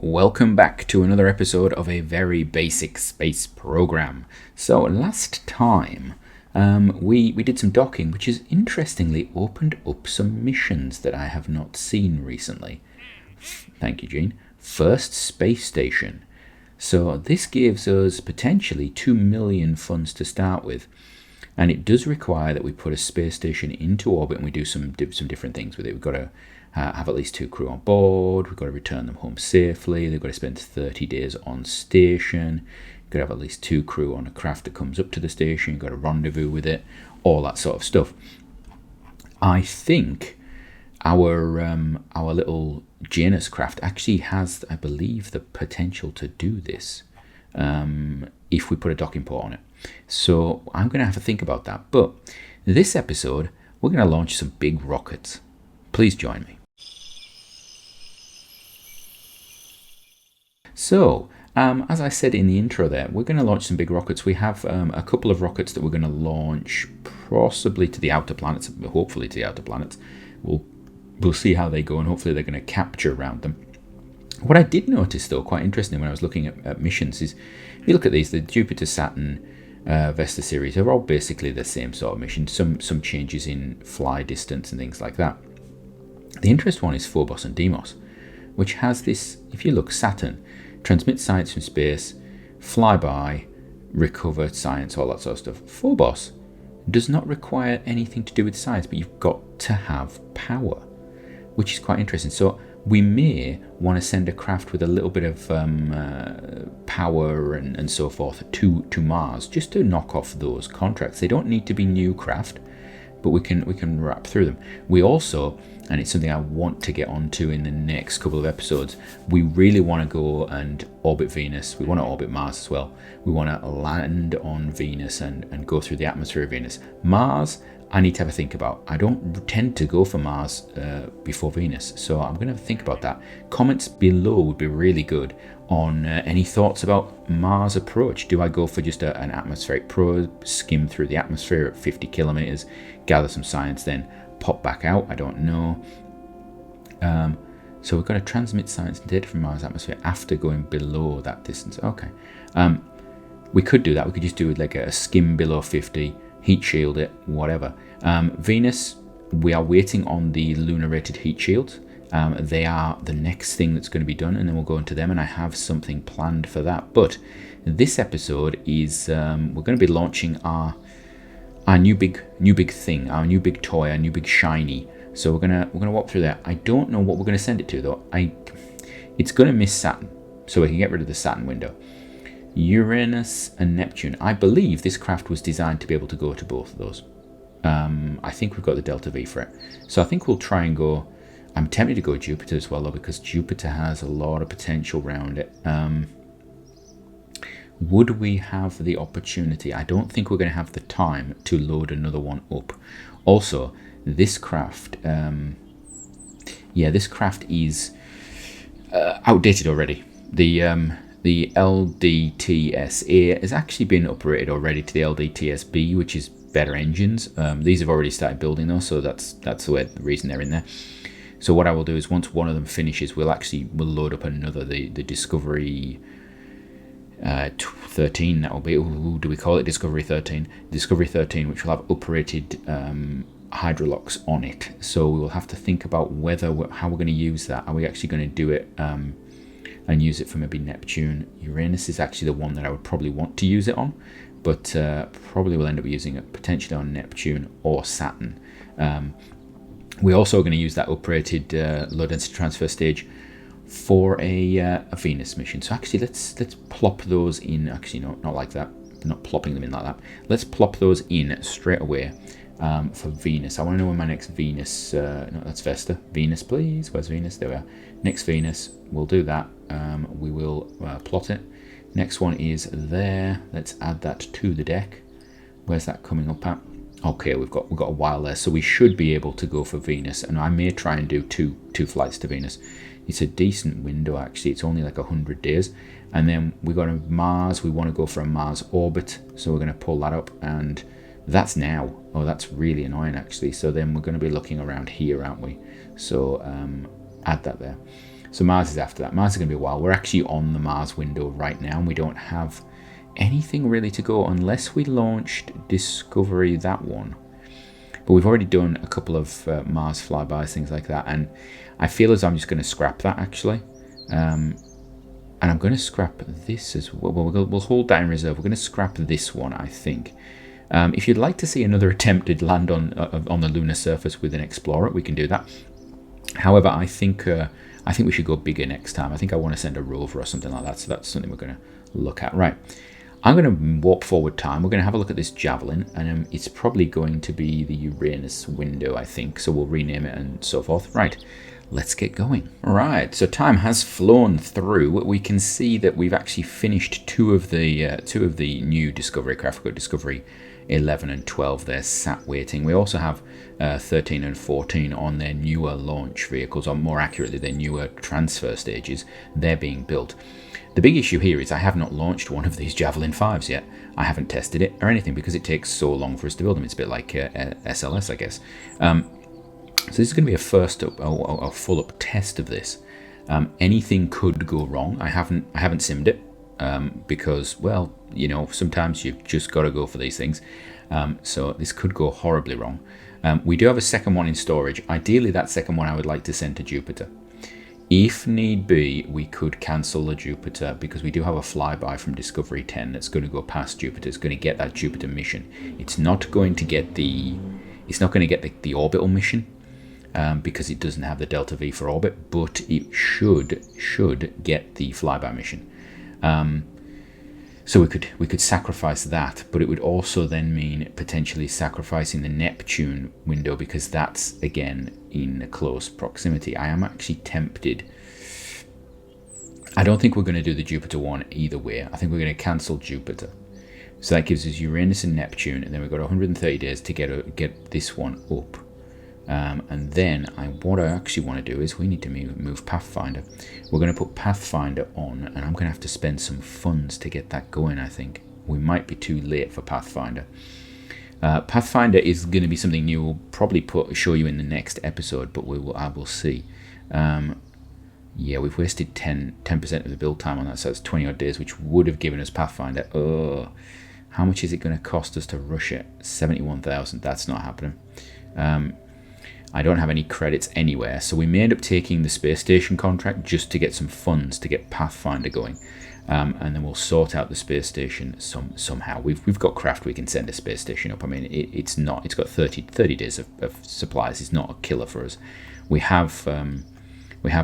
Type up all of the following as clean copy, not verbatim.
Welcome back to another episode of a very basic space program. So last time we did some docking, which has interestingly opened up some missions that I have not seen recently. Thank you, Gene. First space station. So this gives us potentially 2 million funds to start with. And it does require that we put a space station into orbit and we do some different things with it. We've got to have at least 2 crew on board. We've got to return them home safely. They've got to spend 30 days on station. You've got to have at least 2 crew on a craft that comes up to the station. You've got to rendezvous with it, all that sort of stuff. I think our little Janus craft actually has, I believe, the potential to do this if we put a docking port on it. So I'm going to have to think about that. But this episode, we're going to launch some big rockets. Please join me. So, as I said in the intro there, we're going to launch some big rockets. We have a couple of rockets that we're going to launch possibly to the outer planets, hopefully to the outer planets. We'll see how they go, and hopefully they're going to capture around them. What I did notice, though, quite interesting when I was looking at missions is, if you look at these, the Jupiter, Saturn, Vesta series are all basically the same sort of mission, some changes in fly distance and things like that. The interesting one is Phobos and Deimos, which has this, if you look, Saturn, transmit science from space, fly by, recover science, all that sort of stuff. Phobos does not require anything to do with science, but you've got to have power, which is quite interesting. So we may want to send a craft with a little bit of power and so forth to Mars, just to knock off those contracts. They don't need to be new craft, but we can wrap through them. We also, and it's something I want to get onto in the next couple of episodes, we really want to go and orbit Venus. We want to orbit Mars as well. We want to land on Venus and go through the atmosphere of Venus. Mars, I need to have a think about. I don't tend to go for Mars before Venus, so I'm going to think about that. Comments below would be really good on any thoughts about Mars approach. Do I go for just an atmospheric probe, skim through the atmosphere at 50 kilometers, gather some science, then pop back out? I don't know. So we've got to transmit science and data from Mars atmosphere after going below that distance. Okay. We could do that. We could just do like a skim below 50, heat shield it, whatever. Venus, we are waiting on the lunar rated heat shields. They are the next thing that's going to be done, and then we'll go into them, and I have something planned for that. But this episode is we're going to be launching our new big thing, our new big toy, our new big shiny. So we're gonna walk through that. I don't know what we're going to send it to, though. It's going to miss Saturn, so we can get rid of the Saturn window. Uranus and Neptune. I believe this craft was designed to be able to go to both of those. I think we've got the Delta V for it. So I think we'll try and go. I'm tempted to go Jupiter as well, though, because Jupiter has a lot of potential around it. Would we have the opportunity? I don't think we're going to have the time to load another one up. Also, this craft, this craft is outdated already. The LDTS-A has actually been upgraded already to the LDTS-B, which is better engines. These have already started building those, so that's the reason they're in there. So what I will do is, once one of them finishes, we'll load up another, the Discovery 13. That will be, do we call it Discovery 13? Discovery 13, which will have uprated hydrolocks on it. So we will have to think about how we're going to use that. Are we actually going to do it and use it for maybe Neptune? Uranus is actually the one that I would probably want to use it on, but probably will end up using it potentially on Neptune or Saturn. We're also going to use that uprated low density transfer stage for a Venus mission. So actually, let's plop those in. Actually, no, not like that. We're not plopping them in like that. Let's plop those in straight away for Venus. I want to know when my next Venus. No, that's Vesta. Venus, please. Where's Venus? There we are. Next Venus. We'll do that. We will plot it. Next one is there. Let's add that to the deck. Where's that coming up at? Okay, we've got a while there, so we should be able to go for Venus, and I may try and do two flights to Venus. It's a decent window, actually. It's only like 100 days, and then we got a Mars. We want to go for a Mars orbit, so we're going to pull that up, and that's now. Oh, that's really annoying, actually. So then we're going to be looking around here, aren't we? So add that there. So Mars is after that. Mars is going to be a while. We're actually on the Mars window right now, and we don't have anything really to go unless we launched Discovery, that one. But we've already done a couple of Mars flybys, things like that, and I feel as I'm just going to scrap that actually. And I'm going to scrap this as well. We'll hold that in reserve. We're going to scrap this one, I think. If you'd like to see another attempted land on the lunar surface with an explorer, we can do that. However, I think we should go bigger next time. I think I want to send a rover or something like that. So that's something we're going to look at. Right. I'm going to warp forward time. We're going to have a look at this Javelin, and it's probably going to be the Uranus window, I think. So we'll rename it and so forth. Right. Let's get going. All right. So time has flown through. We can see that we've actually finished two of the new Discovery craft. We've got Discovery 11 and 12 there sat waiting. We also have 13 and 14 on their newer launch vehicles, or more accurately their newer transfer stages. They're being built. The big issue here is I have not launched one of these Javelin 5s yet. I haven't tested it or anything because it takes so long for us to build them. It's a bit like SLS, I guess. So this is going to be a full up test of this. Anything could go wrong. I haven't simmed it. Because, well, you know, sometimes you've just got to go for these things. So this could go horribly wrong. We do have a second one in storage. Ideally, that second one I would like to send to Jupiter. If need be, we could cancel the Jupiter because we do have a flyby from Discovery 10 that's going to go past Jupiter. It's going to get that Jupiter mission. It's not going to get the orbital mission because it doesn't have the Delta V for orbit, but it should get the flyby mission. So we could sacrifice that, but it would also then mean potentially sacrificing the Neptune window because that's again in close proximity. I am actually tempted. I don't think we're going to do the Jupiter one either way. I think we're going to cancel Jupiter. So that gives us Uranus and Neptune, and then we've got 130 days to get this one up. And then what I actually want to do is we need to move Pathfinder. We're going to put Pathfinder on, and I'm going to have to spend some funds to get that going, I think. We might be too late for Pathfinder. Pathfinder is going to be something new. We'll probably show you in the next episode, but I will see. Yeah, we've wasted 10% of the build time on that, so that's 20 odd days, which would have given us Pathfinder. Oh, how much is it going to cost us to rush it? 71,000. That's not happening. I don't have any credits anywhere, so we may end up taking the space station contract just to get some funds to get Pathfinder going, and then we'll sort out the space station somehow. We've got craft we can send a space station up. I mean, it's got 30 days of supplies. It's not a killer for us. We have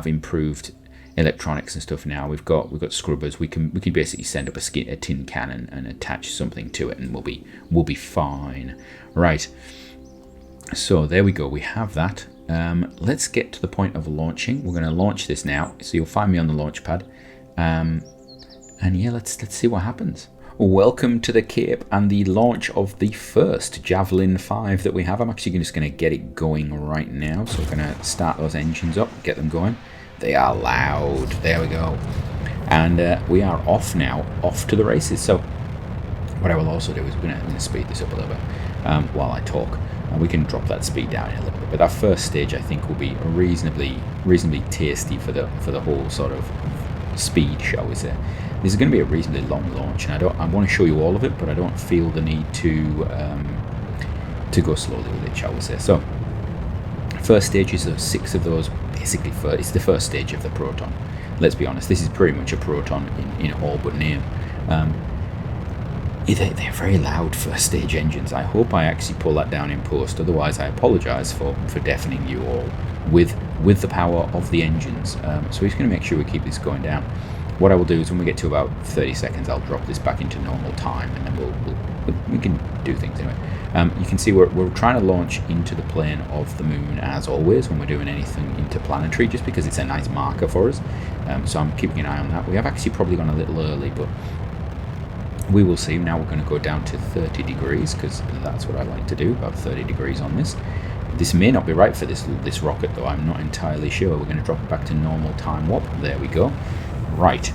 improved electronics and stuff now. We've got scrubbers. We can basically send up a tin can and attach something to it, and we'll be fine. Right. So there we go, we have that. Let's get to the point of launching. We're going to launch this now, so you'll find me on the launch pad. And yeah, let's see what happens. Welcome to the Cape and the launch of the first Javelin 5 that we have. I'm actually just going to get it going right now. So we're going to start those engines up, get them going. They are loud. There we go. And we are off now, off to the races. So what I will also do is we're going to speed this up a little bit while I talk. We can drop that speed down a little bit, but that first stage I think will be reasonably tasty for the whole sort of speed, shall we say. This is going to be a reasonably long launch, and I want to show you all of it, but I don't feel the need to go slowly with it, shall we say. So first stage is 6 of those. Basically, it's the first stage of the Proton. Let's be honest, this is pretty much a Proton in all but name. They're very loud first stage engines. I hope I actually pull that down in post, otherwise I apologise for deafening you all with the power of the engines. So we're just going to make sure we keep this going down. What I will do is when we get to about 30 seconds, I'll drop this back into normal time, and then we can do things anyway. You can see we're trying to launch into the plane of the moon as always when we're doing anything interplanetary, just because it's a nice marker for us. So I'm keeping an eye on that. We have actually probably gone a little early, but we will see. Now we're going to go down to 30 degrees because that's what I like to do, about 30 degrees on this. This may not be right for this rocket though, I'm not entirely sure. We're going to drop it back to normal time warp. There we go. Right,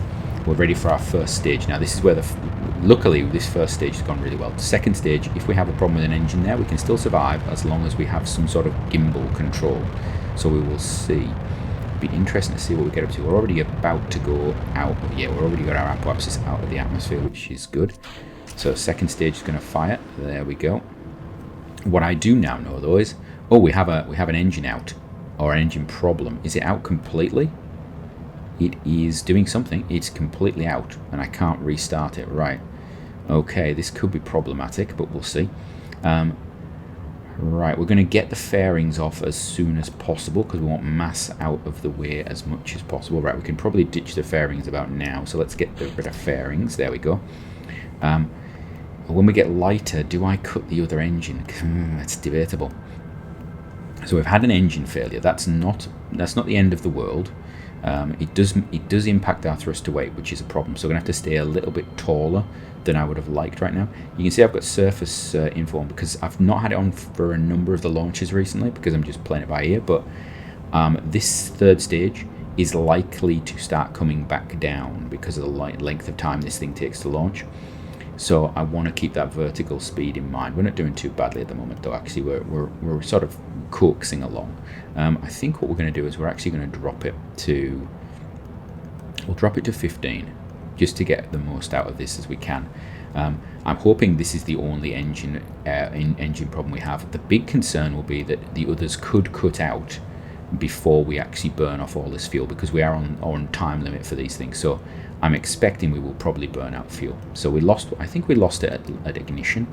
we're ready for our first stage. Now this is where luckily this first stage has gone really well. The second stage, if we have a problem with an engine there, we can still survive as long as we have some sort of gimbal control. So we will see. be interesting to see what we get up to. We're already about to go out. Yeah, we're already got our apoapsis out of the atmosphere, which is good. So second stage is going to fire. There we go. What I do now know though is, oh, we have an engine out, or an engine problem. Is it out completely? It is doing something. It's completely out, and I can't restart it. Right. Okay, this could be problematic, but we'll see. Right, we're going to get the fairings off as soon as possible because we want mass out of the way as much as possible. Right, we can probably ditch the fairings about now, so let's get rid of fairings. There we go. When we get lighter, do I cut the other engine? That's debatable. So we've had an engine failure. That's not the end of the world. It does impact our thrust to weight, which is a problem. So we're going to have to stay a little bit taller than I would have liked right now. You can see I've got surface info on because I've not had it on for a number of the launches recently because I'm just playing it by ear. But this third stage is likely to start coming back down because of the length of time this thing takes to launch. So I want to keep that vertical speed in mind. We're not doing too badly at the moment, though. Actually, we're sort of coaxing along. I think what we're going to do is we're actually going to drop it to. We'll drop it to 15, just to get the most out of this as we can. I'm hoping this is the only engine problem we have. The big concern will be that the others could cut out before we actually burn off all this fuel, because we are on time limit for these things. So I'm expecting we will probably burn out fuel. So we lost. I think we lost it at ignition.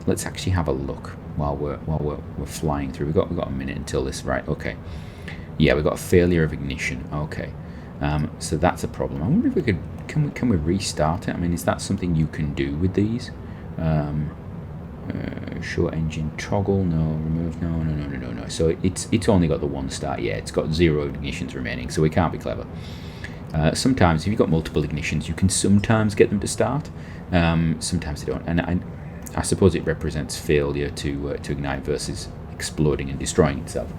Let's actually have a look while we're flying through. We've got a minute until this. Right. Okay. Yeah, we've got a failure of ignition. Okay. So that's a problem. I wonder if we could. Can we restart it? I mean, is that something you can do with these? Show engine toggle. No. Remove. No. So it's only got the one start. Yeah, it's got 0 ignitions remaining. So we can't be clever. Sometimes, if you've got multiple ignitions, you can sometimes get them to start. Sometimes they don't, and I suppose it represents failure to ignite versus exploding and destroying itself.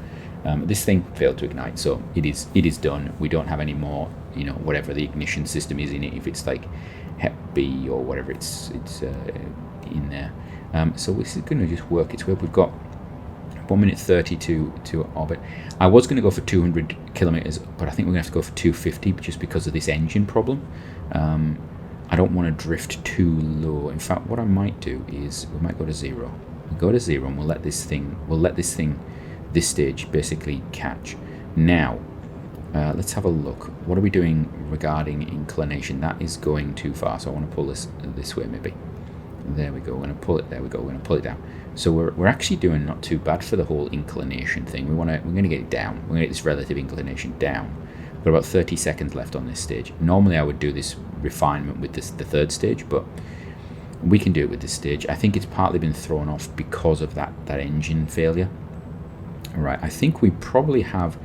This thing failed to ignite, so it is done. We don't have any more, whatever the ignition system is in it. If it's like Hep B or whatever, it's in there. So this is going to just work its way. We've got 1 minute 30 to orbit. I was going to go for 200 kilometers, but I think we're going to have to go for 250 just because of this engine problem. I don't want to drift too low. In fact, what I might do is we might go to 0. We'll go to 0 and we'll let this thing, this stage basically catch. Now, let's have a look. What are we doing regarding inclination? That is going too far, so I want to pull this way maybe. There we go. We're going to pull it. There we go. We're going to pull it down. So we're actually doing not too bad for the whole inclination thing. We're going to get it down. We're going to get this relative inclination down. We've got about 30 seconds left on this stage. Normally I would do this refinement with the third stage, but we can do it with this stage. I think it's partly been thrown off because of that engine failure. All right. I think we probably have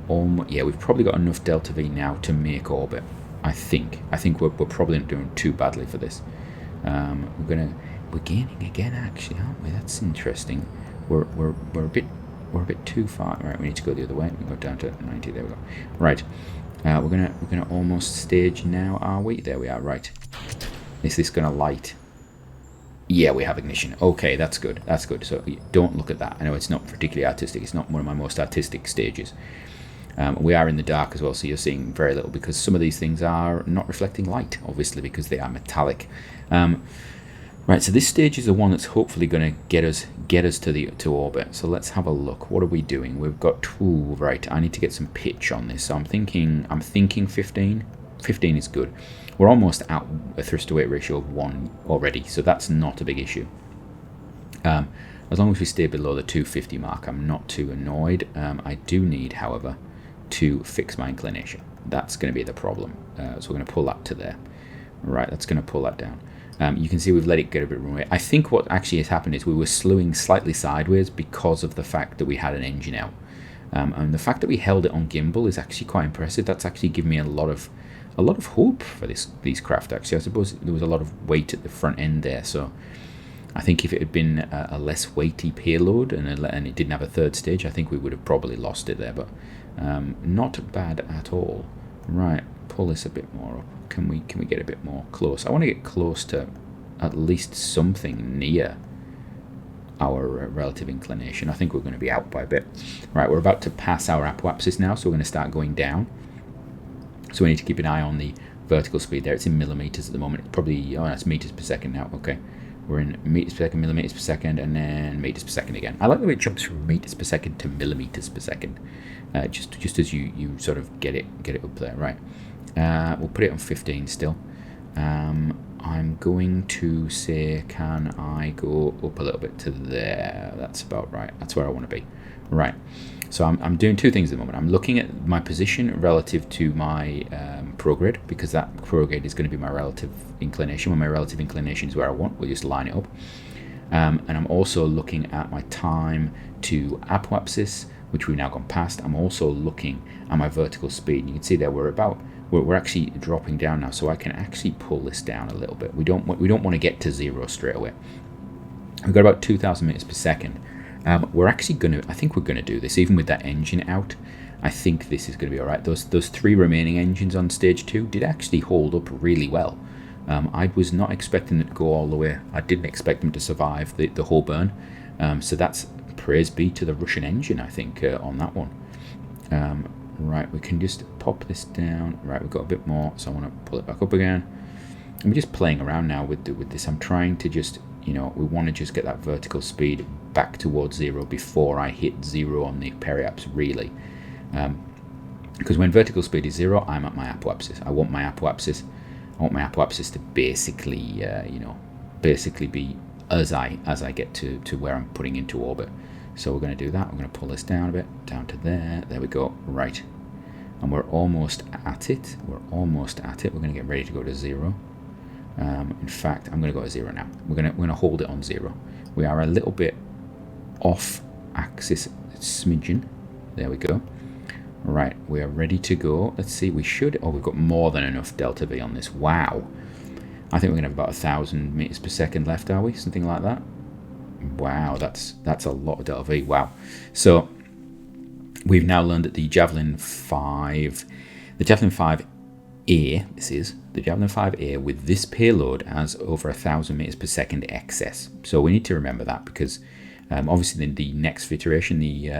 we've probably got enough delta V now to make orbit. I think we're probably not doing too badly for this. We're gaining again, actually, aren't we? That's interesting. We're a bit too far. Right, we need to go the other way. We go down to 90. There we go. Right, we're gonna almost stage now, are we? There we are. Right. Is this gonna light? Yeah, we have ignition. Okay, that's good. That's good. So don't look at that. I know it's not particularly artistic. It's not one of my most artistic stages. We are in the dark as well, so you're seeing very little because some of these things are not reflecting light, obviously, because they are metallic. Right, so this stage is the one that's hopefully going to get us to orbit. So let's have a look. What are we doing? We've got right. I need to get some pitch on this. So I'm thinking 15. 15 is good. We're almost at a thrust to weight ratio of 1 already, so that's not a big issue. As long as we stay below the 250 mark, I'm not too annoyed. I do need, however, to fix my inclination. That's going to be the problem. So we're going to pull that to there. Right, that's going to pull that down. You can see we've let it get a bit runway. I think what actually has happened is we were slewing slightly sideways because of the fact that we had an engine out. And the fact that we held it on gimbal is actually quite impressive. That's actually given me a lot of hope for these craft, actually. I suppose there was a lot of weight at the front end there, so I think if it had been a less weighty payload and it didn't have a third stage, I think we would have probably lost it there, but not bad at all. Right, pull this a bit more up. Can we get a bit more close? I want to get close to at least something near our relative inclination. I think we're going to be out by a bit. Right, we're about to pass our apoapsis now, so we're going to start going down. So we need to keep an eye on the vertical speed there. It's in millimeters at the moment. It's probably, oh, that's meters per second now. Okay, we're in meters per second, millimeters per second, and then meters per second again. I like the way it jumps from meters per second to millimeters per second, just as you sort of get it up there. Right, we'll put it on 15 still. I'm going to say, can I go up a little bit to there? That's about right. That's where I want to be. Right. So I'm doing two things at the moment. I'm looking at my position relative to my prograde, because that prograde is going to be my relative inclination. When my relative inclination is where I want, we'll just line it up. And I'm also looking at my time to apoapsis, which we've now gone past. I'm also looking at my vertical speed. You can see there we're actually dropping down now, so I can actually pull this down a little bit. We don't want to get to zero straight away. We've got about 2,000 meters per second. We're actually I think we're gonna do this even with that engine out. I think this is gonna be all right. Those three remaining engines on stage 2 did actually hold up really well. I was not expecting them to go all the way. I didn't expect them to survive the whole burn. So that's praise be to the Russian engine, I think, on that one. Right, we can just pop this down. Right, we've got a bit more, so I want to pull it back up again. I'm just playing around now with this. I'm trying to just, we want to just get that vertical speed back towards zero before I hit zero on the periaps, really. Because when vertical speed is zero, I'm at my apoapsis. I want my apoapsis to basically, basically be as I get to where I'm putting into orbit. So we're going to do that. We're going to pull this down a bit, down to there. There we go. Right. And we're almost at it. We're almost at it. We're going to get ready to go to zero. In fact, I'm going to go to zero now. We're going to hold it on zero. We are a little bit off axis, smidgen. There we go. Right. We are ready to go. Let's see. We've got more than enough delta V on this. Wow. I think we're going to have about 1,000 meters per second left, are we? Something like that. Wow, that's a lot of delta V. Wow. So we've now learned that the Javelin 5A, the Javelin 5A with this payload has over 1,000 meters per second excess. So we need to remember that, because obviously the next iteration, the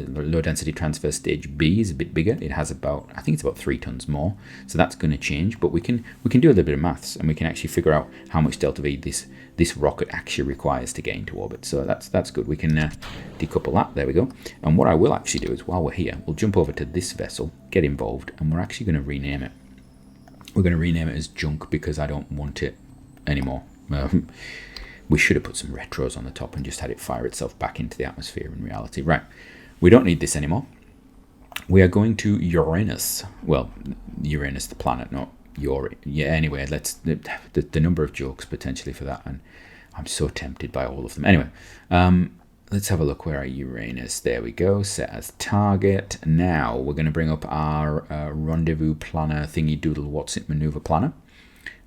low density transfer stage B is a bit bigger. It has I think it's about 3 tons more. So that's going to change, but we can do a little bit of maths, and we can actually figure out how much delta V this rocket actually requires to get into orbit. So that's good. We can decouple that. There we go. And what I will actually do is, while we're here, we'll jump over to this vessel, get involved, and we're actually going to rename it. We're going to rename it as Junk, because I don't want it anymore. We should have put some retros on the top and just had it fire itself back into the atmosphere in reality. Right, we don't need this anymore. We are going to Uranus. Well, Uranus the planet, not yeah, anyway, let's the number of jokes potentially for that, and I'm so tempted by all of them. Anyway, let's have a look. Where are Uranus? There we go. Set as target. Now we're going to bring up our rendezvous planner thingy doodle what's it maneuver planner.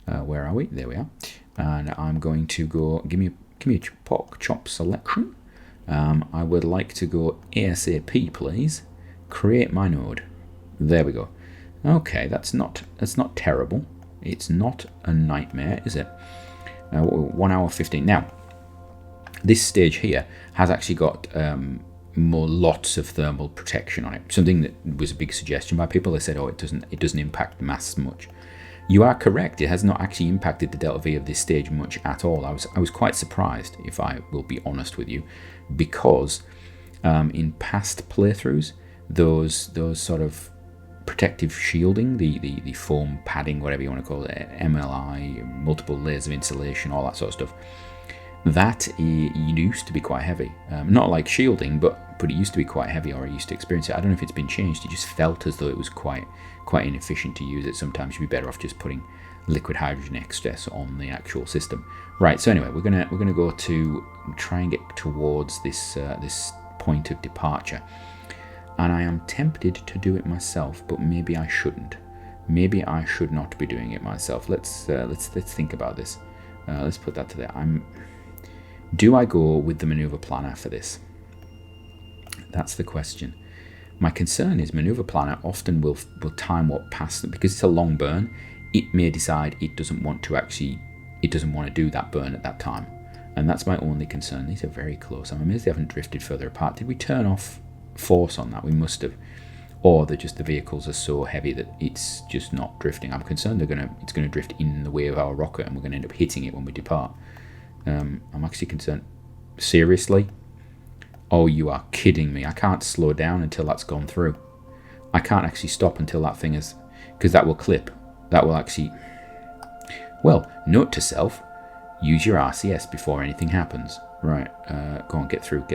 Where are we? There we are. And I'm going to go. Give me a pork chop selection. I would like to go ASAP, please. Create my node. There we go. Okay, that's not terrible. It's not a nightmare, is it? 1 hour 15. Now, this stage here has actually got lots of thermal protection on it. Something that was a big suggestion by people. They said, oh, it doesn't impact the mass much. You are correct. It has not actually impacted the delta V of this stage much at all. I was quite surprised, if I will be honest with you, because in past playthroughs, those sort of protective shielding, the foam padding, whatever you want to call it, MLI, multiple layers of insulation, all that sort of stuff, that used to be quite heavy. Not like shielding, but it used to be quite heavy, or I used to experience it. I don't know if it's been changed. It just felt as though it was quite inefficient to use it. Sometimes you'd be better off just putting liquid hydrogen excess on the actual system. Right. So anyway, we're gonna go to try and get towards this point of departure. And I am tempted to do it myself, but maybe I shouldn't. Maybe I should not be doing it myself. Let's think about this. Let's put that to there. Do I go with the maneuver planner for this? That's the question. My concern is maneuver planner often will time what past, because it's a long burn. It may decide it doesn't want to do that burn at that time. And that's my only concern. These are very close. I'm amazed they haven't drifted further apart. Did we turn off force on that? We must have. Or the vehicles are so heavy that it's just not drifting. I'm concerned it's gonna drift in the way of our rocket, and we're gonna end up hitting it when we depart. I'm actually concerned. Seriously? Oh, you are kidding me. I can't slow down until that's gone through. I can't actually stop until that thing is, because that will clip. That will actually. Well, note to self. Use your RCS before anything happens. Right, go on, get through.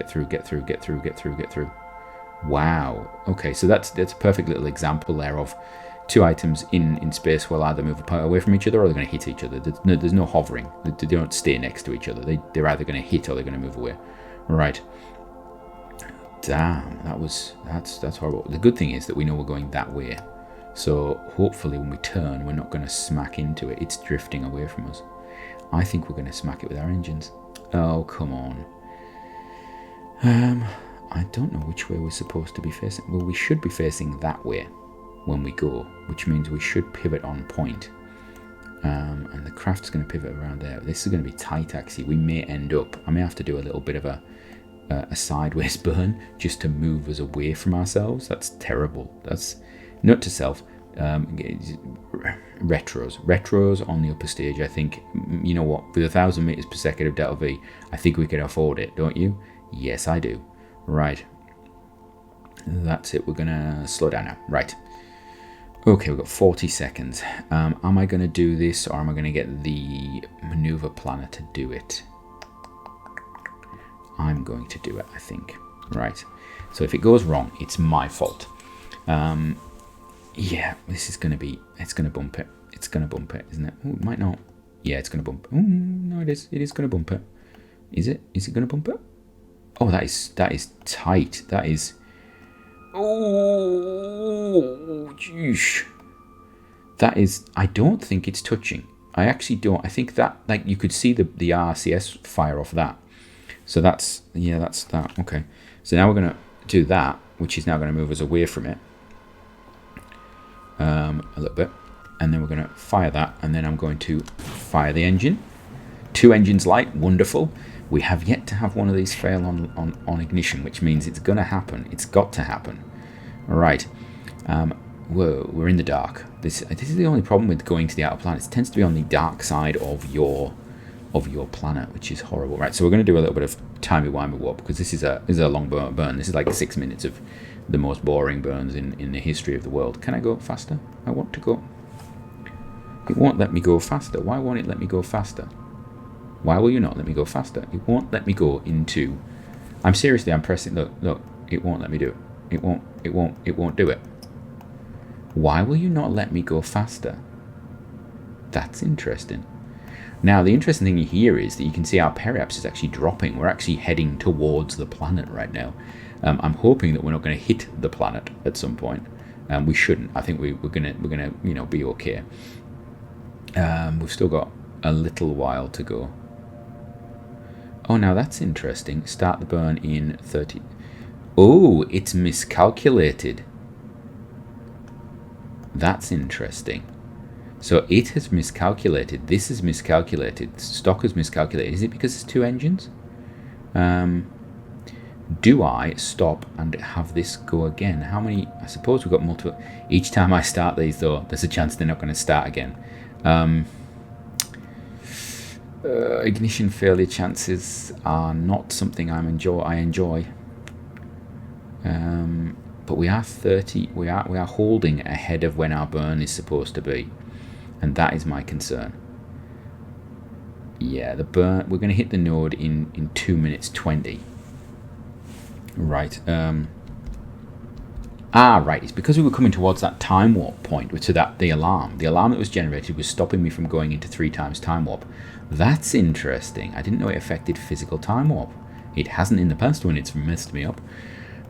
Wow. Okay, so that's a perfect little example there of two items in space will either move away from each other or they're going to hit each other. There's no hovering. They don't stay next to each other. They're either going to hit or they're going to move away. Right. Damn, that's horrible. The good thing is that we know we're going that way. So hopefully when we turn, we're not going to smack into it. It's drifting away from us. I think we're going to smack it with our engines. Oh, come on. I don't know which way we're supposed to be facing. Well, we should be facing that way when we go, which means we should pivot on point. And the craft's going to pivot around there. This is going to be tight, actually. We may end up... I may have to do a little bit of a sideways burn just to move us away from ourselves. That's terrible. That's... Note to self... retros on the upper stage. I think, you know what, with 1,000 meters per second of delta V, I think we can afford it, don't you? Yes, I do. Right, that's it. We're gonna slow down now. Right, okay, we've got 40 seconds. Am I gonna do this, or am I gonna get the maneuver planner to do it? I'm going to do it, I think. Right, so if it goes wrong, it's my fault. Yeah, this is going to be... It's going to bump it. It's going to bump it, isn't it? Oh, it might not. Yeah, it's going to bump it. Oh, no, it is. It is going to bump it. Is it? Is it going to bump it? Oh, that is tight. That is... Oh, jeez. That is... I don't think it's touching. I actually don't. I think that... Like, you could see the RCS fire off that. So that's... Yeah, that's that. Okay. So now we're going to do that, which is now going to move us away from it. A little bit, and then we're going to fire that, and then I'm going to fire the engine. 2 engines light, wonderful. We have yet to have one of these fail on ignition, which means it's going to happen. It's got to happen. All right. Whoa, we're in the dark. This is the only problem with going to the outer planets. It tends to be on the dark side of your planet, which is horrible. Right, so we're going to do a little bit of timey-wimey warp, because this is a long burn. This is like 6 minutes of the most boring burns in the history of the world. Can I go faster? I want to go. It won't let me go faster. Why won't it let me go faster? Why will you not let me go faster? It won't let me go into... I'm pressing... Look, it won't let me do it. It won't do it. Why will you not let me go faster? That's interesting. Now, the interesting thing here is that you can see our periaps is actually dropping. We're actually heading towards the planet right now. I'm hoping that we're not going to hit the planet at some point. We shouldn't. I think we're gonna be okay. We've still got a little while to go. Oh, now that's interesting. Start the burn in 30. Oh, it's miscalculated. That's interesting. So it has miscalculated. This is miscalculated. Stock has miscalculated. Is it because it's 2 engines? Do I stop and have this go again? How many? I suppose we've got multiple. Each time I start these, though, there's a chance they're not going to start again. Ignition failure chances are not something I enjoy. But we are 30. We are holding ahead of when our burn is supposed to be, and that is my concern. Yeah, the burn. We're going to hit the node in 2 minutes 20. Right. Right. It's because we were coming towards that time warp point, so that the alarm that was generated was stopping me from going into 3 times time warp. That's interesting. I didn't know it affected physical time warp. It hasn't in the past when it's messed me up.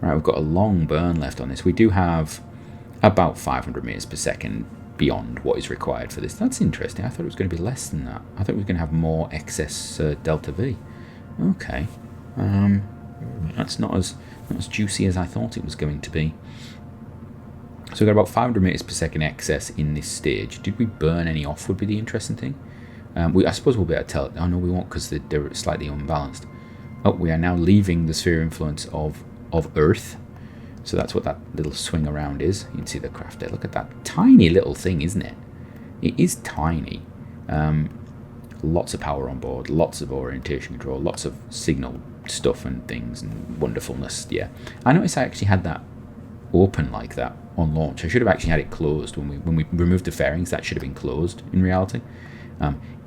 Right, we've got a long burn left on this. We do have about 500 meters per second beyond what is required for this. That's interesting. I thought it was going to be less than that. I thought we were going to have more excess delta V. Okay. That's not as juicy as I thought it was going to be. So we've got about 500 meters per second excess in this stage. Did we burn any off would be the interesting thing. I suppose we'll be able to tell it. Oh no, we won't, because they're slightly unbalanced. Oh, we are now leaving the sphere influence of Earth. So that's what that little swing around is. You can see the craft there. Look at that tiny little thing, isn't it? It is tiny. Lots of power on board, lots of orientation control, lots of signal stuff and things and wonderfulness. Yeah, I noticed I actually had that open like that on launch. I should have actually had it closed when we removed the fairings. That should have been closed in reality.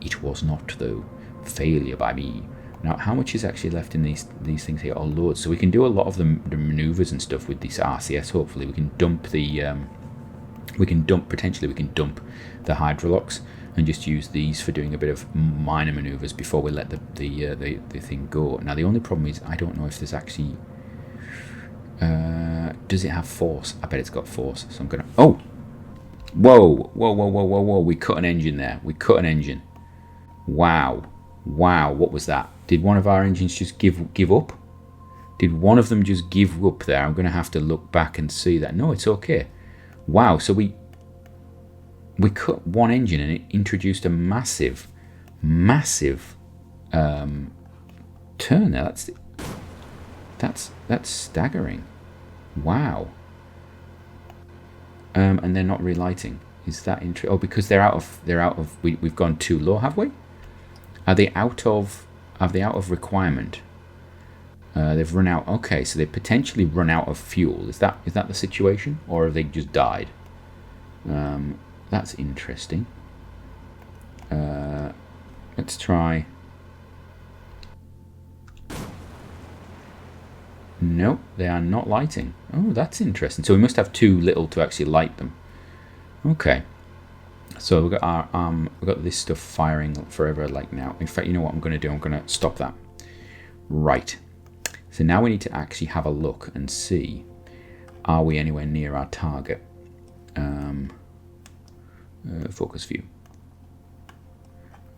It was not, though. Failure by me. Now, how much is actually left in these things here? Oh, loads. So we can do a lot of the maneuvers and stuff with this RCS. Hopefully, we can dump the potentially we can dump the hydrolocks and just use these for doing a bit of minor maneuvers before we let the thing go. Now, the only problem is I don't know if there's actually does it have force? I bet it's got force. So I'm gonna. Oh, whoa! We cut an engine there. We cut an engine. Wow. What was that? Did one of our engines just give up? Did one of them just give up there? I'm gonna have to look back and see that. No, it's okay. Wow. So we cut one engine and it introduced a massive turn there. That's staggering. Wow. And they're not relighting. Is that interesting? Oh, because they're out of. We've gone too low, have we? Are they out of requirement? They've run out. Okay, so they potentially run out of fuel. Is that the situation, or have they just died? That's interesting. Let's try. No, they are not lighting. Oh, that's interesting. So we must have too little to actually light them. Okay. So we've got our we've got this stuff firing forever like now. In fact, you know what I'm going to do? I'm going to stop that. Right. So now we need to actually have a look and see, are we anywhere near our target? Focus view.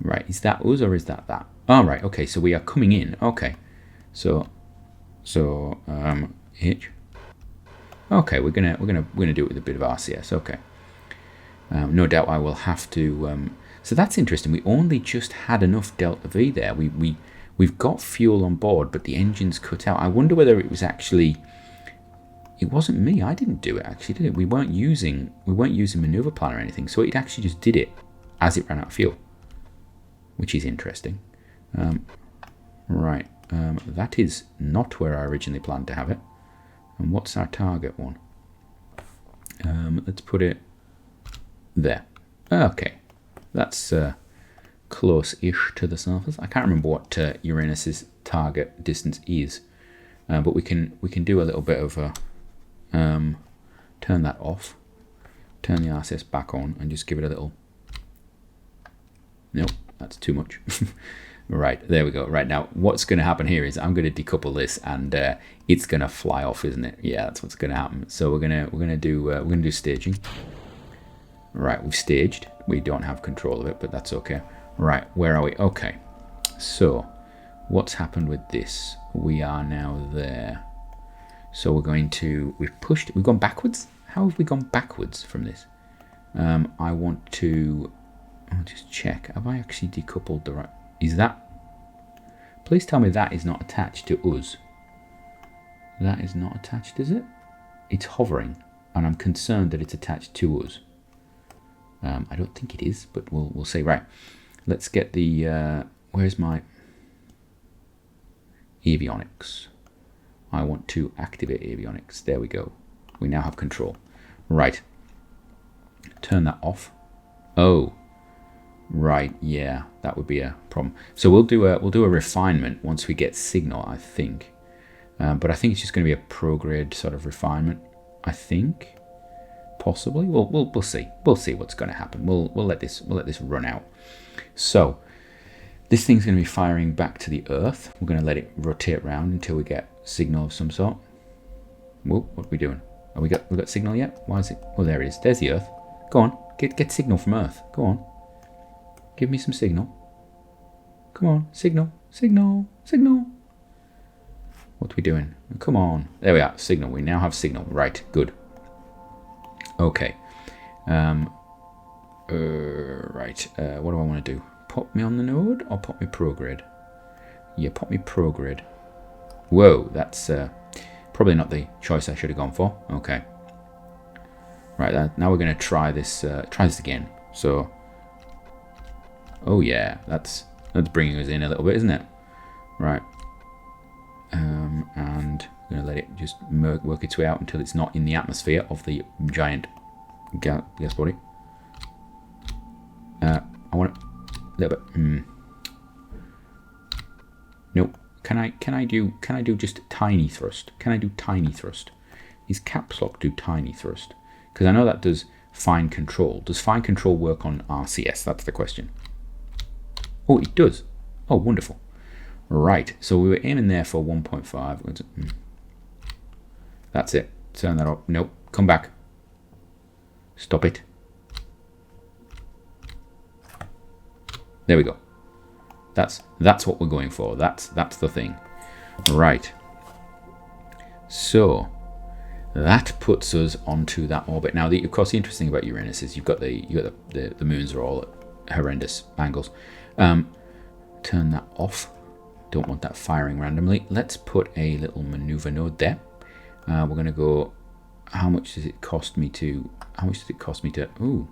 Right. Is that us or is that that? Oh, right. Okay. So we are coming in. Okay. So hitch. Okay, we're gonna do it with a bit of RCS. Okay. No doubt I will have to. So that's interesting. We only just had enough delta V there. We've got fuel on board, but the engine's cut out. I wonder whether it was actually. It wasn't me. I didn't do it actually, did it? We weren't using maneuver plan or anything. So it actually just did it as it ran out of fuel, which is interesting. Right. That is not where I originally planned to have it. And what's our target one? Let's put it there. Okay, that's close-ish to the surface. I can't remember what Uranus's target distance is, but we can do a little bit of a turn that off, turn the RSS back on, and just give it a little. Nope, that's too much. Right, there we go. Right, now what's going to happen here is I'm going to decouple this and it's going to fly off, isn't it? Yeah, that's what's going to happen. So we're going to do staging. Right, we've staged. We don't have control of it, but that's okay. Right, where are we? Okay. So what's happened with this? We are now there. So we're going to we've gone backwards. How have we gone backwards from this? I'll just check. Have I actually decoupled the right? Is that? Please tell me that is not attached to us. That is not attached, is it? It's hovering, and I'm concerned that it's attached to us. I don't think it is, but we'll see. Right, let's get the. Where's my avionics? I want to activate avionics. There we go. We now have control. Right. Turn that off. Oh. Right, yeah, that would be a problem. So we'll do a refinement once we get signal, I think. But I think it's just going to be a pro-grade sort of refinement. I think, possibly. We'll see. We'll see what's going to happen. We'll let this run out. So this thing's going to be firing back to the Earth. We're going to let it rotate around until we get signal of some sort. Whoa, what are we doing? Have we got signal yet? Why is it? Oh, there it is. There's the Earth. Go on, get signal from Earth. Go on. Give me some signal. Come on, signal. What are we doing? Come on. There we are, signal. We now have signal. Right, good. Okay. Right, what do I want to do? put me on the node or put me prograde? Yeah, put me prograde. Whoa, that's probably not the choice I should have gone for. Okay. Right, now we're going to try this again. So, oh yeah, that's bringing us in a little bit, isn't it? Right. And I'm going to let it just work its way out until it's not in the atmosphere of the giant gas body. I want a little bit. Nope. Can I do just tiny thrust? Can I do tiny thrust? Is caps lock do tiny thrust? Because I know that does fine control. Does fine control work on RCS? That's the question. Oh, it does. Oh, wonderful. Right. So we were aiming there for 1.5. That's it. Turn that up. Nope. Come back. Stop it. There we go. That's what we're going for. That's the thing. Right. So that puts us onto that orbit. Now, of course, the interesting thing about Uranus is you've got the moons are all at horrendous angles. Turn that off. Don't want that firing randomly. Let's put a little maneuver node there. We're going to go. How much does it cost me to? Ooh,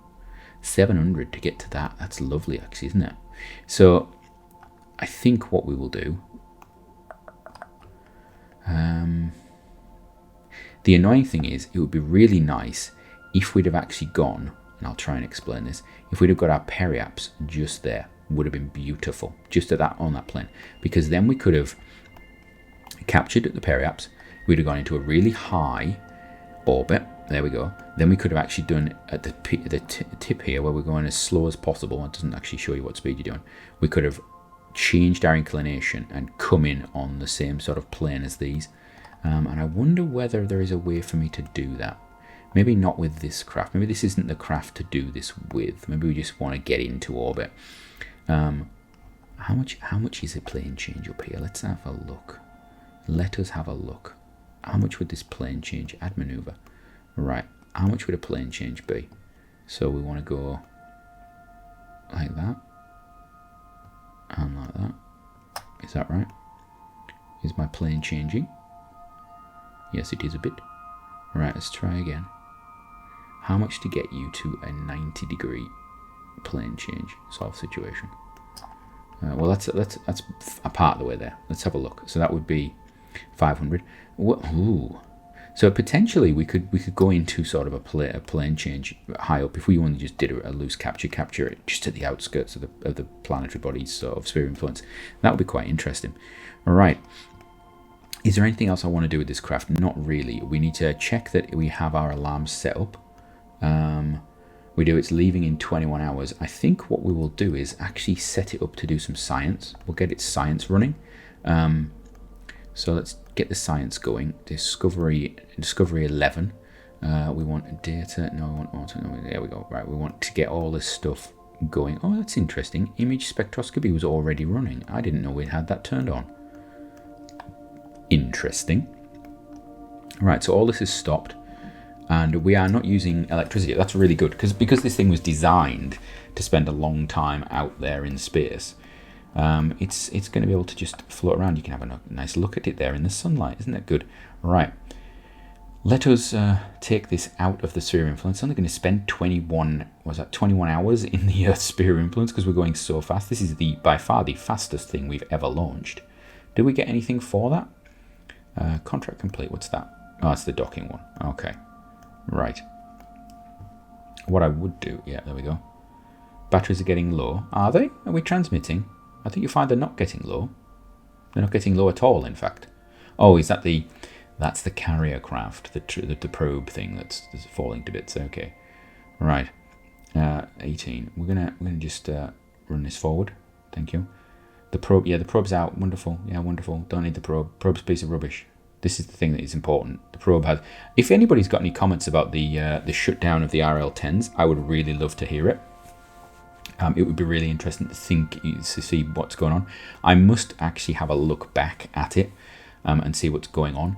700 to get to that. That's lovely, actually, isn't it? So I think what we will do. The annoying thing is, it would be really nice if we'd have actually gone, and I'll try and explain this, if we'd have got our periaps just there, would have been beautiful, just on that plane, because then we could have captured the periaps, we'd have gone into a really high orbit, there we go, then we could have actually done at the tip here, where we're going as slow as possible, it doesn't actually show you what speed you're doing, we could have changed our inclination and come in on the same sort of plane as these. And I wonder whether there is a way for me to do that. Maybe not with this craft. Maybe this isn't the craft to do this with. Maybe we just want to get into orbit. How much is a plane change up here? Let's have a look. Let us have a look. How much would this plane change? Add maneuver. Right. How much would a plane change be? So we want to go like that. And like that. Is that right? Is my plane changing? Yes, it is a bit. Right, let's try again. How much to get you to a 90-degree plane change sort of situation? Well, that's a part of the way there. Let's have a look. So that would be 500. Ooh. So potentially we could go into sort of a plane change high up if we only just did a loose capture it just at the outskirts of the planetary body's sort of sphere of influence. That would be quite interesting. All right. Is there anything else I want to do with this craft? Not really. We need to check that we have our alarms set up. We do. It's leaving in 21 hours. I think what we will do is actually set it up to do some science. We'll get its science running. So let's get the science going. Discovery 11. We want data. No, we want auto. No, there we go. Right. We want to get all this stuff going. Oh, that's interesting. Image spectroscopy was already running. I didn't know we'd had that turned on. Interesting. Right, so all this is stopped and we are not using electricity. That's really good because this thing was designed to spend a long time out there in space. It's going to be able to just float around. You can have a nice look at it there in the sunlight. Isn't that good? Right, let us take this out of the sphere of influence. It's only going to spend 21 hours in the Earth's sphere of influence because we're going so fast. This is by far the fastest thing we've ever launched. Did we get anything for that? Contract complete. What's that? Oh, it's the docking one. Okay. Right. What I would do... Yeah, there we go. Batteries are getting low. Are they? Are we transmitting? I think you find they're not getting low. They're not getting low at all, in fact. Oh, is that the... That's the carrier craft. The probe thing that's falling to bits. Okay. Right. 18. We're gonna just run this forward. Thank you. The probe, yeah, the probe's out. Wonderful. Yeah, wonderful. Don't need the probe. Probe's a piece of rubbish. This is the thing that is important. The probe has... If anybody's got any comments about the shutdown of the RL-10s, I would really love to hear it. It would be really interesting to see what's going on. I must actually have a look back at it and see what's going on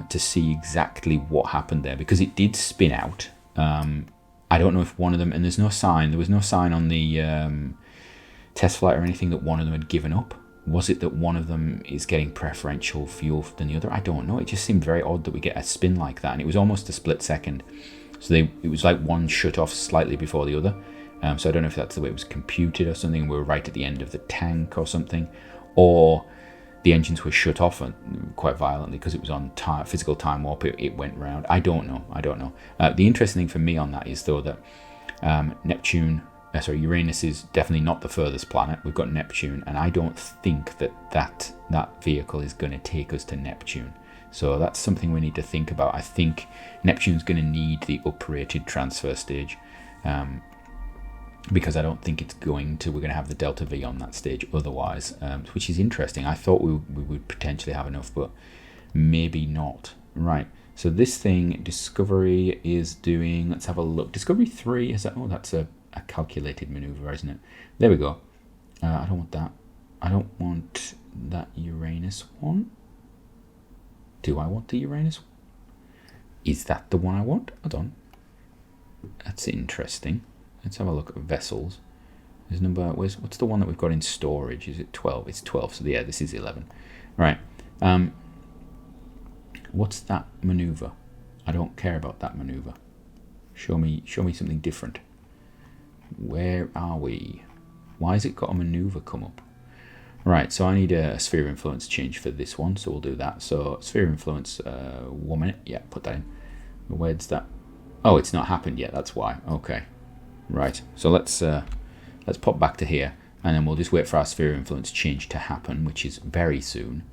to see exactly what happened there, because it did spin out. I don't know if one of them... And there's no sign. There was no sign on the... test flight or anything that one of them had given up? Was it that one of them is getting preferential fuel than the other? I don't know. It just seemed very odd that we get a spin like that, and it was almost a split second. So it was like one shut off slightly before the other. So I don't know if that's the way it was computed or something. We were right at the end of the tank or something, or the engines were shut off quite violently because it was on physical time warp. It went round. I don't know. The interesting thing for me on that is though that Uranus is definitely not the furthest planet. We've got Neptune, and I don't think that vehicle is going to take us to Neptune. So that's something we need to think about. I think Neptune's going to need the uprated transfer stage, because I don't think it's going to. We're going to have the Delta V on that stage otherwise, which is interesting. I thought we would potentially have enough, but maybe not. Right. So this thing, Discovery, is doing. Let's have a look. Discovery 3 is that? Oh, that's a calculated maneuver, isn't it? There we go. I don't want that. I don't want that Uranus one. Do I want the Uranus one? Is that the one I want? Hold on. That's interesting. Let's have a look at vessels. There's what's the one that we've got in storage? Is it 12? It's 12. So yeah, this is 11. Right. What's that maneuver? I don't care about that maneuver. Show me something different. Where are we? Why has it got a maneuver come up? Right, so I need a sphere of influence change for this one, so we'll do that. So sphere of influence, 1 minute. Yeah, put that in. Where's that? Oh, it's not happened yet. That's why. Okay. Right. So let's pop back to here, and then we'll just wait for our sphere of influence change to happen, which is very soon.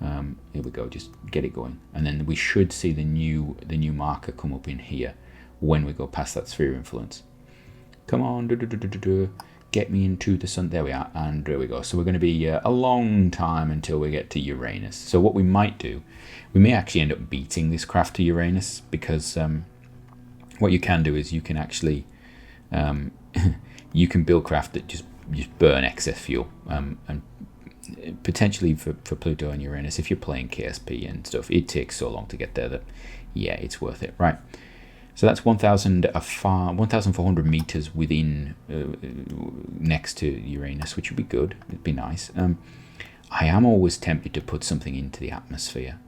Here we go. Just get it going, and then we should see the new marker come up in here when we go past that sphere of influence. Come on, get me into the sun. There we are, and there we go. So we're going to be a long time until we get to Uranus. So what we might do, we may actually end up beating this craft to Uranus, because what you can do is you can actually you can build craft that just burn excess fuel, and potentially for Pluto and Uranus, if you're playing KSP and stuff, it takes so long to get there that yeah, it's worth it. Right. So that's 1,400 meters within, next to Uranus, which would be good. It'd be nice. I am always tempted to put something into the atmosphere,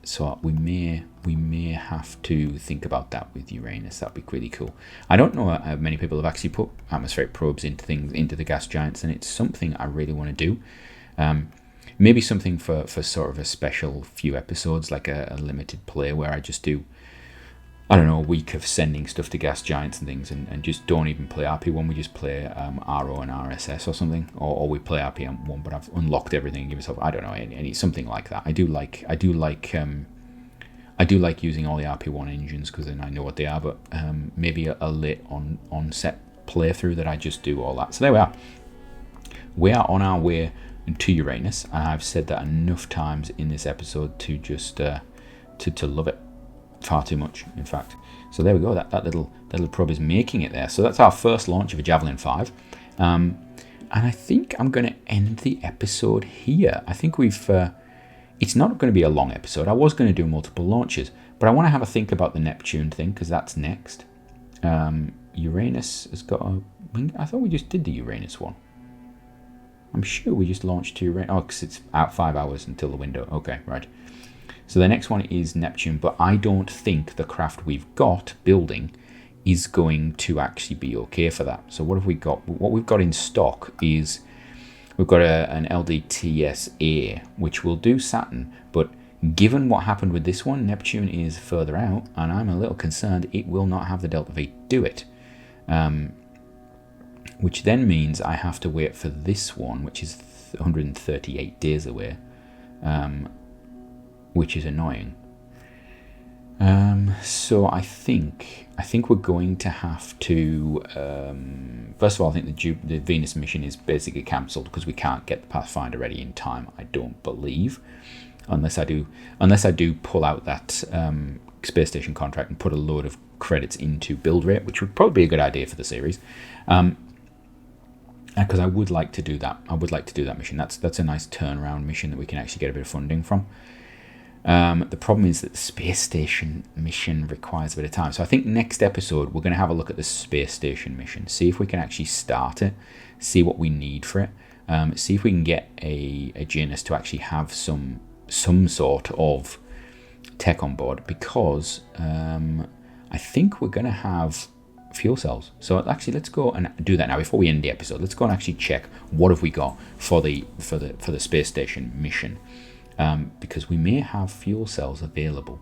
so we may have to think about that with Uranus. That'd be pretty cool. I don't know how many people have actually put atmospheric probes into the gas giants, and it's something I really want to do. Maybe something for sort of a special few episodes, like a limited play where I just do, I don't know, a week of sending stuff to gas giants and things, and just don't even play RP-1. We just play RO and RSS or something, or we play RP-1, but I've unlocked everything and give myself, I don't know, any something like that. I do like using all the RP-1 engines because then I know what they are. But maybe a late on set playthrough that I just do all that. So there we are. We are on our way to Uranus, and I've said that enough times in this episode to just to love it. Far too much, in fact. So there we go. That little probe is making it there. So that's our first launch of a Javelin 5, and I think I'm going to end the episode here. I think we've. It's not going to be a long episode. I was going to do multiple launches, but I want to have a think about the Neptune thing because that's next. Uranus has got a. I thought we just did the Uranus one. I'm sure we just launched to Uranus. Oh, because it's out 5 hours until the window. Okay, right. So the next one is Neptune, but I don't think the craft we've got building is going to actually be okay for that. So what have we got? What we've got in stock is we've got an LDTS-A, which will do Saturn, but given what happened with this one, Neptune is further out, and I'm a little concerned it will not have the Delta V do it. Which then means I have to wait for this one, which is 138 days away. Which is annoying. So I think we're going to have to. First of all, I think the Venus mission is basically cancelled because we can't get the Pathfinder ready in time. I don't believe, unless I do pull out that space station contract and put a load of credits into build rate, which would probably be a good idea for the series. Because I would like to do that. I would like to do that mission. That's a nice turnaround mission that we can actually get a bit of funding from. The problem is that the space station mission requires a bit of time. So I think next episode we're going to have a look at the space station mission, see if we can actually start it, see what we need for it, see if we can get a Janus to actually have some sort of tech on board, because I think we're going to have fuel cells. So actually, let's go and do that now before we end the episode. Let's go and actually check what have we got for the space station mission, because we may have fuel cells available,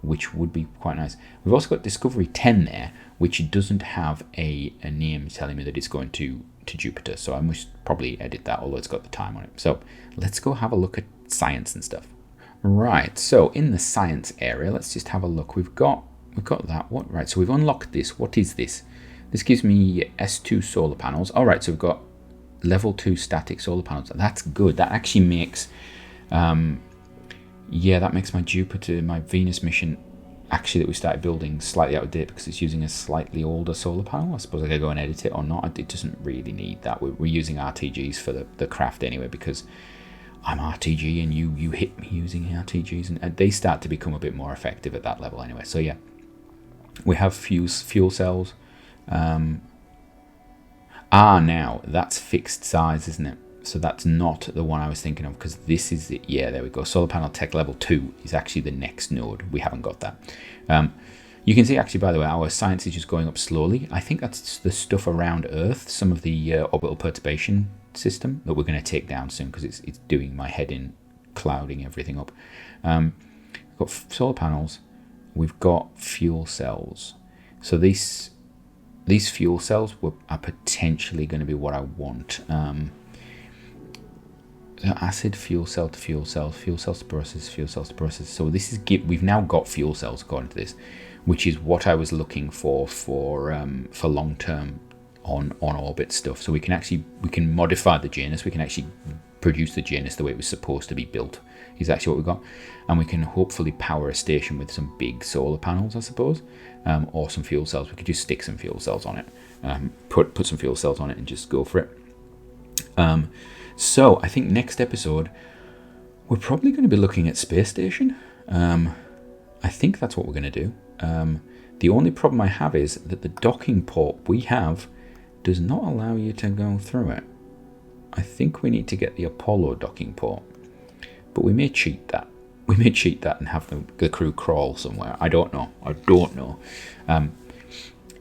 which would be quite nice. We've also got Discovery 10 there, which doesn't have a name telling me that it's going to Jupiter. So I must probably edit that, although it's got the time on it. So let's go have a look at science and stuff. Right. So in the science area, let's just have a look. We've got that. What? Right. So we've unlocked this. What is this? This gives me S2 solar panels. All right. So we've got level 2 static solar panels. That's good. That actually makes, yeah, that makes my Venus mission actually that we started building slightly out of date, because it's using a slightly older solar panel. I suppose I could go and edit it or not. It doesn't really need that. We're using RTGs for the craft anyway, because I'm RTG and you hit me using RTGs, and they start to become a bit more effective at that level anyway. So yeah, we have fuel cells. Now that's fixed size, isn't it? So that's not the one I was thinking of, because this is it. Yeah, there we go. Solar panel tech level 2 is actually the next node. We haven't got that. You can see actually, by the way, our science is just going up slowly. I think that's the stuff around Earth, some of the orbital perturbation system that we're going to take down soon, because it's doing my head in, clouding everything up. We've got solar panels. We've got fuel cells. So these fuel cells are potentially going to be what I want. Acid, fuel cell to fuel cell, fuel cells to process, fuel cells to process. So this is we've now got fuel cells according to this, which is what I was looking for long term on orbit stuff. So we can modify the Janus. We can actually produce the Janus the way it was supposed to be built. Is actually what we've got, and we can hopefully power a station with some big solar panels, I suppose, or some fuel cells. We could just stick some fuel cells on it, put some fuel cells on it, and just go for it. So I think next episode we're probably going to be looking at space station. I think that's what we're going to do. The only problem I have is that the docking port we have does not allow you to go through it. I think we need to get the Apollo docking port, but we may cheat that. We may cheat that and have the crew crawl somewhere. I don't know.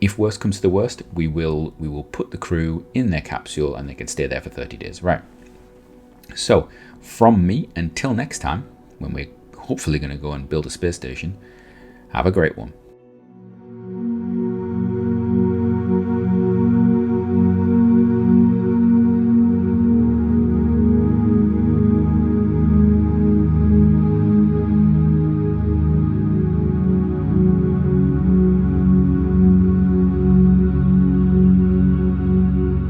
If worst comes to the worst, we will put the crew in their capsule and they can stay there for 30 days. Right. So from me, until next time, when we're hopefully going to go and build a space station, have a great one.